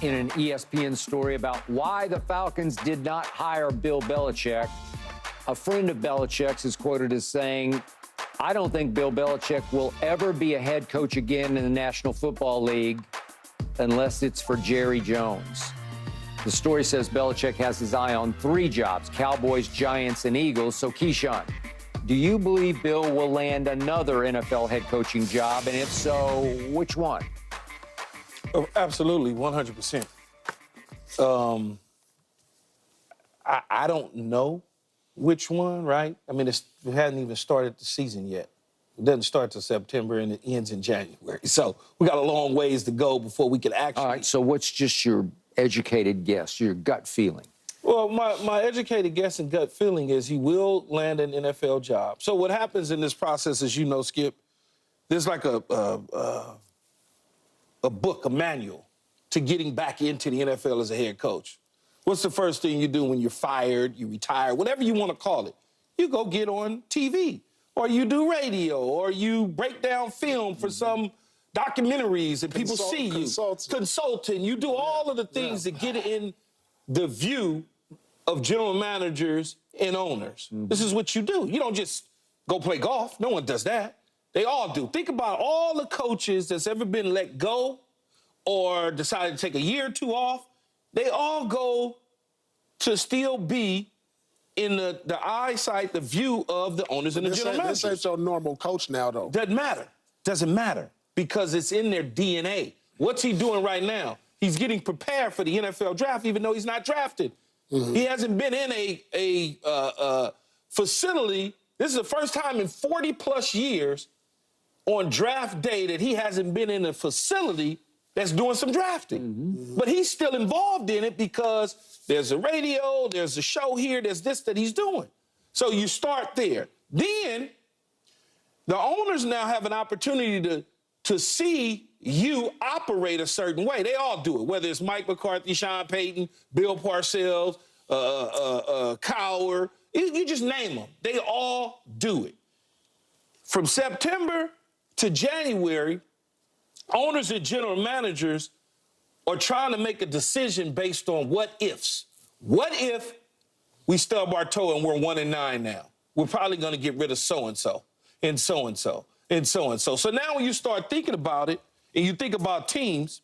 in an ESPN story about why the Falcons did not hire Bill Belichick. A friend of Belichick's is quoted as saying, "I don't think Bill Belichick will ever be a head coach again in the National Football League unless it's for Jerry Jones." The story says Belichick has his eye on 3 jobs: Cowboys, Giants, and Eagles. So, Keyshawn, do you believe Bill will land another NFL head coaching job? And if so, which one? Oh, absolutely, 100%. I don't know which one, right? I mean, it hasn't even started the season yet. It doesn't start till September and it ends in January. So we got a long ways to go before we can actually... All right, so what's just your educated guess, your gut feeling? Well, my educated guess and gut feeling is he will land an NFL job. So what happens in this process, as you know, Skip, there's like a book, a manual to getting back into the NFL as a head coach. What's the first thing you do when you're fired, you retire, whatever you want to call it? You go get on TV, or you do radio, or you break down film for some documentaries and people see you. Consulting. You do all of the things that get in the view of general managers and owners. This is what you do. You don't just go play golf. No one does that. They all do. Think about all the coaches that's ever been let go or decided to take a year or 2 off. They all go to still be in the eyesight, the view of the owners and the general managers. This ain't your normal coach now, though. Doesn't matter. Doesn't matter because it's in their DNA. What's he doing right now? He's getting prepared for the NFL draft, even though he's not drafted. He hasn't been in a facility. This is the first time in 40-plus years on draft day that he hasn't been in a facility that's doing some drafting. But he's still involved in it because there's a radio, there's a show here, there's this that he's doing. So you start there. Then the owners now have an opportunity to see you operate a certain way. They all do it, whether it's Mike McCarthy, Sean Payton, Bill Parcells, Cowher, you just name them. They all do it. From September to January, owners and general managers are trying to make a decision based on what ifs. What if we stub our toe and we're 1-9 now? We're probably going to get rid of so-and-so and so-and-so and so-and-so. So now when you start thinking about it and you think about teams,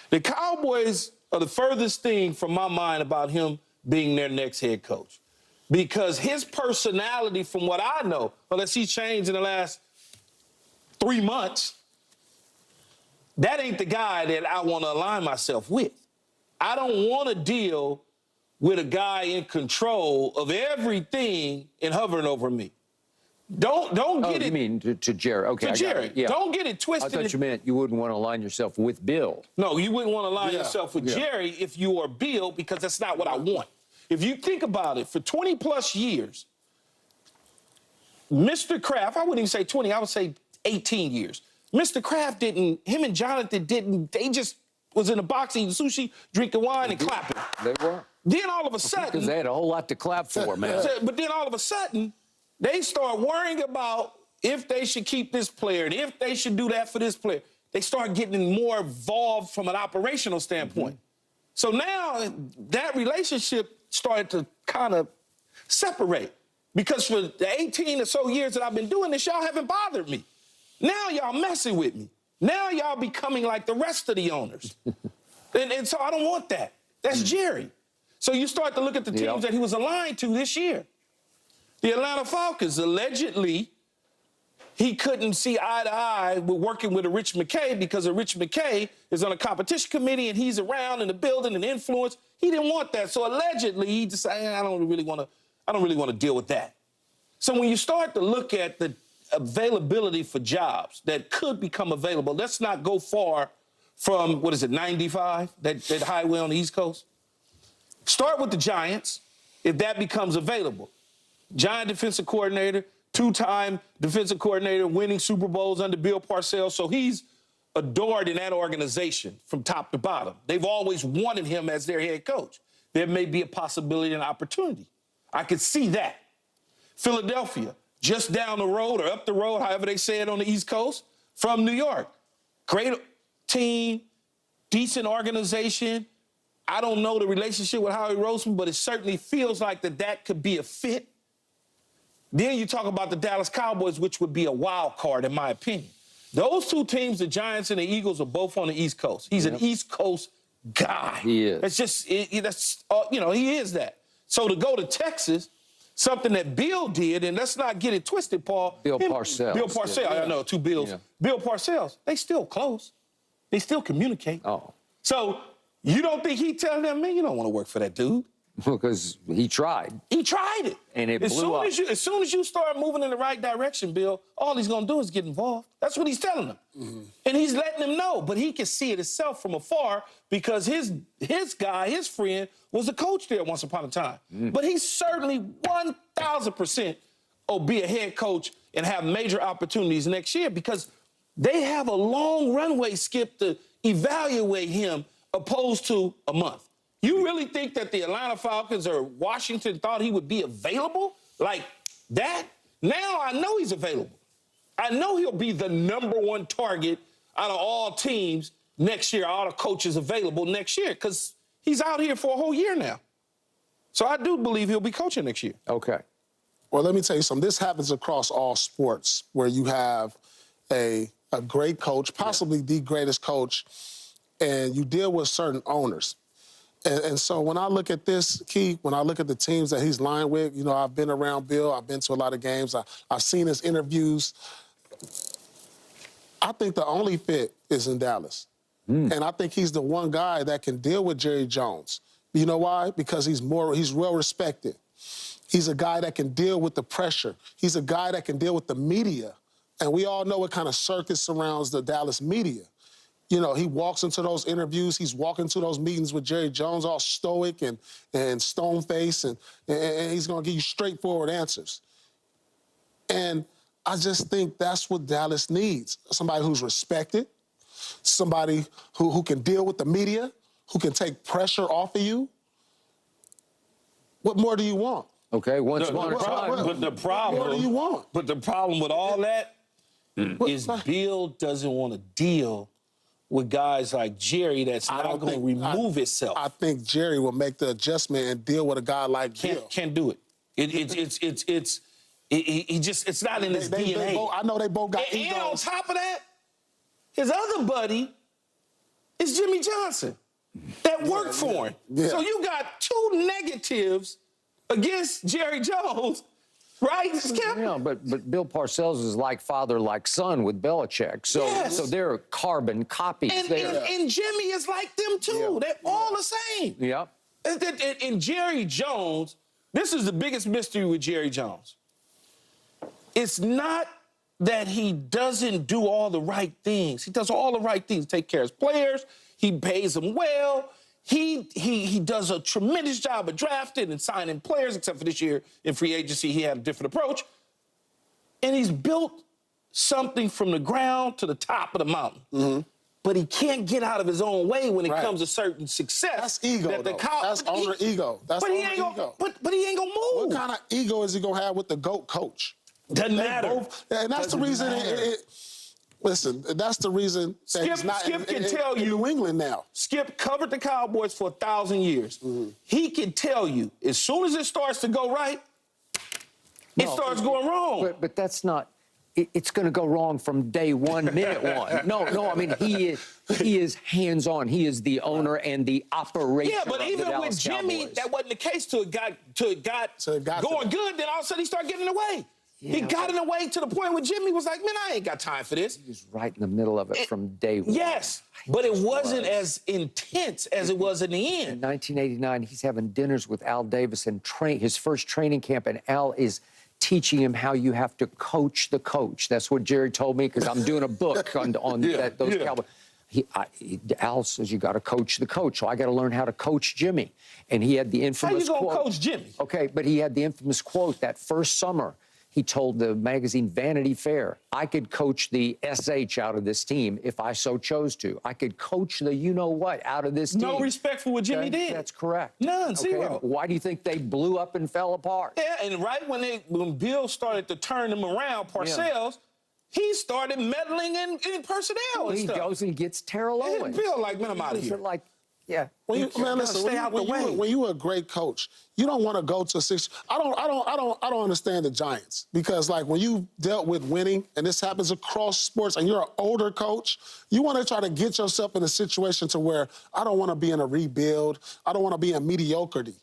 the Cowboys are the furthest thing from my mind about him being their next head coach. Because his personality, from what I know, unless he's changed in the last 3 months, that ain't the guy that I want to align myself with. I don't want to deal with a guy in control of everything and hovering over me. Don't get it. You mean to Jerry? Okay, to Jerry. Yeah. Don't get it twisted. I thought you meant you wouldn't want to align yourself with Bill. No, you wouldn't want to align yourself with Jerry if you are Bill, because that's not what I want. If you think about it, for 20-plus years, Mr. Kraft, I wouldn't even say 20, I would say 18 years. Mr. Kraft didn't, him and Jonathan didn't, they just was in the box eating sushi, drinking wine, and clapping. They were. Then all of a sudden... Because they had a whole lot to clap for, man. But then all of a sudden, they start worrying about if they should keep this player and if they should do that for this player. They start getting more involved from an operational standpoint. So now that relationship started to kind of separate. Because for the 18 or so years that I've been doing this, y'all haven't bothered me. Now y'all messing with me. Now y'all becoming like the rest of the owners. and so I don't want that. That's Jerry. So you start to look at the teams that he was aligned to this year. The Atlanta Falcons, allegedly, he couldn't see eye to eye with working with a Rich McKay because a Rich McKay is on a competition committee and he's around in the building and influence. He didn't want that. So allegedly, he decided, I don't really want to deal with that. So when you start to look at the availability for jobs that could become available, let's not go far from, 95, that highway on the East Coast. Start with the Giants, if that becomes available. Giant defensive coordinator, 2-time defensive coordinator, winning Super Bowls under Bill Parcells. So he's adored in that organization from top to bottom. They've always wanted him as their head coach. There may be a possibility and opportunity. I could see that. Philadelphia, just down the road or up the road, however they say it on the East Coast, from New York. Great team, decent organization. I don't know the relationship with Howie Roseman, but it certainly feels like that could be a fit. Then you talk about the Dallas Cowboys, which would be a wild card, in my opinion. Those two teams, the Giants and the Eagles, are both on the East Coast. He's an East Coast guy. He is. It's just, he is that. So to go to Texas, something that Bill did, and let's not get it twisted, Paul. Bill Parcells. Bill Parcells. Yeah. I know, two Bills. Yeah. Bill Parcells. They still close. They still communicate. Oh. So you don't think he telling them, man, you don't want to work for that dude? Because he tried. He tried it. And it blew up. As soon as you start moving in the right direction, Bill, all he's going to do is get involved. That's what he's telling them. Mm-hmm. And he's letting them know. But he can see it himself from afar because his guy, his friend, was a coach there once upon a time. Mm. But he certainly 1,000% will be a head coach and have major opportunities next year because they have a long runway, Skip, to evaluate him opposed to a month. You really think that the Atlanta Falcons or Washington thought he would be available like that? Now I know he's available. I know he'll be the #1 target out of all teams next year, all the coaches available next year, because he's out here for a whole year now. So I do believe he'll be coaching next year. Okay. Well, let me tell you something. This happens across all sports where you have a great coach, possibly the greatest coach, and you deal with certain owners. And so when I look at this, Key, when I look at the teams that he's lined with, I've been around Bill. I've been to a lot of games. I've seen his interviews. I think the only fit is in Dallas. And I think he's the one guy that can deal with Jerry Jones. You know why? Because he's well respected. He's a guy that can deal with the pressure. He's a guy that can deal with the media. And we all know what kind of circus surrounds the Dallas media. He walks into those interviews. He's walking to those meetings with Jerry Jones, all stoic and stone-faced, and he's going to give you straightforward answers. And I just think that's what Dallas needs. Somebody who's respected, somebody who can deal with the media, who can take pressure off of you. What more do you want? Okay, But the problem, what do you want? But the problem with all that is Bill doesn't want to deal with guys like Jerry that's not going to remove itself. I think Jerry will make the adjustment and deal with a guy like Bill. Can't do it. It's not in his DNA. I know they both got egos. And on top of that, his other buddy is Jimmy Johnson that worked for him. Yeah. So you got two negatives against Jerry Jones, right, Skip? Yeah, but Bill Parcells is like father, like son with Belichick. So, Yes. so they're carbon copies there. And Jimmy is like them, too. Yeah. They're all the same. Yep. And Jerry Jones, this is the biggest mystery with Jerry Jones. It's not that he doesn't do all the right things. He does all the right things. Take care of his players. He pays them well. He does a tremendous job of drafting and signing players, except for this year in free agency, he had a different approach. And he's built something from the ground to the top of the mountain. Mm-hmm. But he can't get out of his own way when it comes to certain success. That's ego, That's owner ego. That's but owner he ain't ego. But he ain't gonna move. What kind of ego is he gonna have with the GOAT coach? Doesn't matter. And that's the reason. Listen, that's the reason that he's not Skip can in tell you New England now. Skip covered the Cowboys for 1,000 years. Mm-hmm. He can tell you as soon as it starts to go right, it starts going wrong. But that's not. It's going to go wrong from day one, minute one. No. I mean, he is hands-on. He is the owner and the operator. Yeah, but of even the Dallas with Jimmy, Cowboys. that wasn't the case till it got going good. Then all of a sudden he started getting in the way. Yeah, he got in the way to the point where Jimmy was like, man, I ain't got time for this. He was right in the middle of it from day one. Yes, but it wasn't as intense as it was in the end. In 1989, he's having dinners with Al Davis and his first training camp, and Al is teaching him how you have to coach the coach. That's what Jerry told me, because I'm doing a book on those Cowboys. Al says you got to coach the coach, so I got to learn how to coach Jimmy. And he had the infamous quote. How you quote. Gonna coach Jimmy? Okay, but he had the infamous quote that first summer. He told the magazine Vanity Fair, I could coach the SH out of this team if I so chose to. I could coach the you-know-what out of this team. No respect for what Jimmy did. That's correct. None, zero. Why do you think they blew up and fell apart? Yeah, and right when Bill started to turn them around, Parcells, he started meddling in personnel and He stuff. goes and gets Terrell And Owens. Bill, like, man, I'm out of here. Like, yeah. When you, man, listen, stay out the way. when you're a great coach, you don't want to go to a six. I don't understand the Giants because, like, when you dealt with winning, and this happens across sports, and you're an older coach, you want to try to get yourself in a situation to where I don't want to be in a rebuild. I don't want to be in mediocrity.